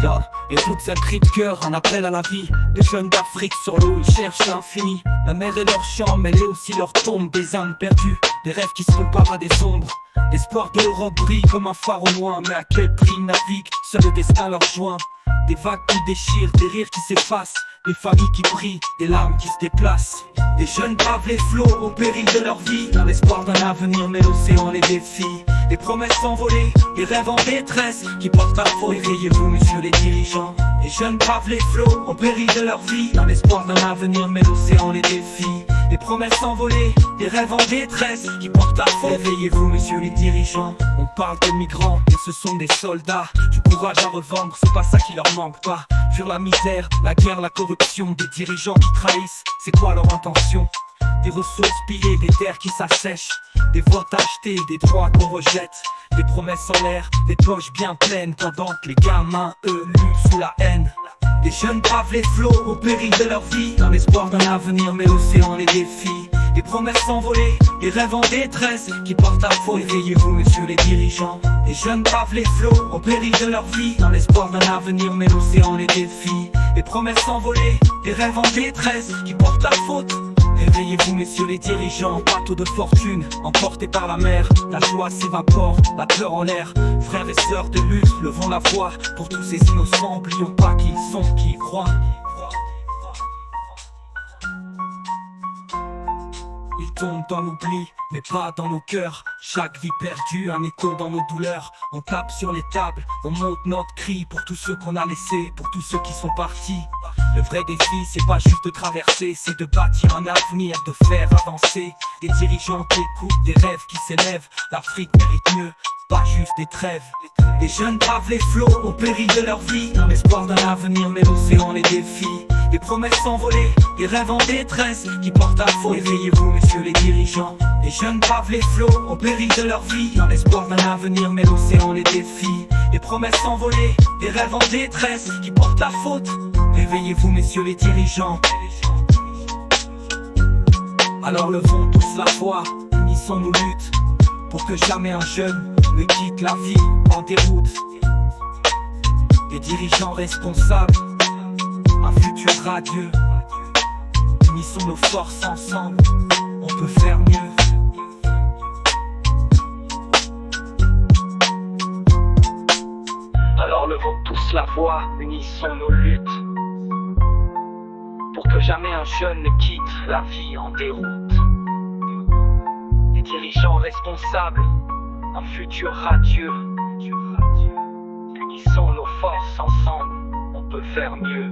Yo. Et toutes ces cris de cœur, un appel à la vie. Des jeunes d'Afrique sur l'eau, ils cherchent l'infini. La mer est leur champ, mais elle est aussi leur tombe. Des âmes perdues, des rêves qui se comparent à des ombres. L'espoir de l'Europe brille comme un phare au loin. Mais à quel prix ils naviguent, seul le destin leur joint. Des vagues qui déchirent, des rires qui s'effacent. Des familles qui brillent, des larmes qui se déplacent. Des jeunes bravent les flots au péril de leur vie. Dans l'espoir d'un avenir, mais l'océan les défie. Des promesses envolées, des rêves en détresse qui portent à faux. Éveillez-vous, messieurs les dirigeants. Les jeunes bravent les flots au péril de leur vie. Dans l'espoir d'un avenir, mais l'océan les défie. Des promesses envolées, des rêves en détresse qui portent à faux. Éveillez-vous, messieurs les dirigeants. On parle de migrants, et ce sont des soldats. Du courage à revendre, c'est pas ça qui leur manque pas. Fuir la misère, la guerre, la corruption. Des dirigeants qui trahissent, c'est quoi leur intention? Des ressources pillées, des terres qui s'assèchent. Des votes achetées, des droits qu'on rejette. Des promesses en l'air, des poches bien pleines. Pendant que les gamins, eux, luttent sous la haine. Les jeunes bravent les flots au péril de leur vie. Dans l'espoir d'un avenir, mais l'océan les défie. Des promesses envolées, des rêves en détresse qui portent à faux. Éveillez-vous, messieurs les dirigeants. Les jeunes bravent les flots au péril de leur vie. Dans l'espoir d'un avenir, mais l'océan les défie. Des promesses envolées, des rêves en détresse qui portent à faute. Éveillez-vous, messieurs les dirigeants. Bateau de fortune, emportés par la mer. La joie s'évapore, la peur en l'air. Frères et sœurs de lutte, levons la voix. Pour tous ces innocents, oublions pas qui ils sont, qui y croient. Ils tombent dans l'oubli, mais pas dans nos cœurs. Chaque vie perdue, un écho dans nos douleurs. On tape sur les tables, on monte notre cri. Pour tous ceux qu'on a laissés, pour tous ceux qui sont partis. Le vrai défi, c'est pas juste de traverser, c'est de bâtir un avenir, de faire avancer. Des dirigeants qui écoutent, des rêves qui s'élèvent. L'Afrique mérite mieux, pas juste des trêves. Les jeunes bravent les flots au péril de leur vie. Dans l'espoir d'un avenir, mais l'océan les défie. Des promesses envolées, des rêves en détresse qui portent à faux. Éveillez-vous, messieurs les dirigeants. Les jeunes bravent les flots au péril de leur vie. Dans l'espoir d'un avenir, mais l'océan les défie. Des promesses envolées, des rêves en détresse qui portent à faute. Éveillez-vous, messieurs les dirigeants. Alors levons tous la voix, unissons nos luttes, pour que jamais un jeune ne quitte la vie en déroute. Des dirigeants responsables, un futur radieux. Unissons nos forces ensemble, on peut faire mieux. Alors levons tous la voix, unissons nos luttes, pour que jamais un jeune ne quitte la vie en déroute. Des dirigeants responsables, un futur radieux. Unissons nos forces ensemble, on peut faire mieux.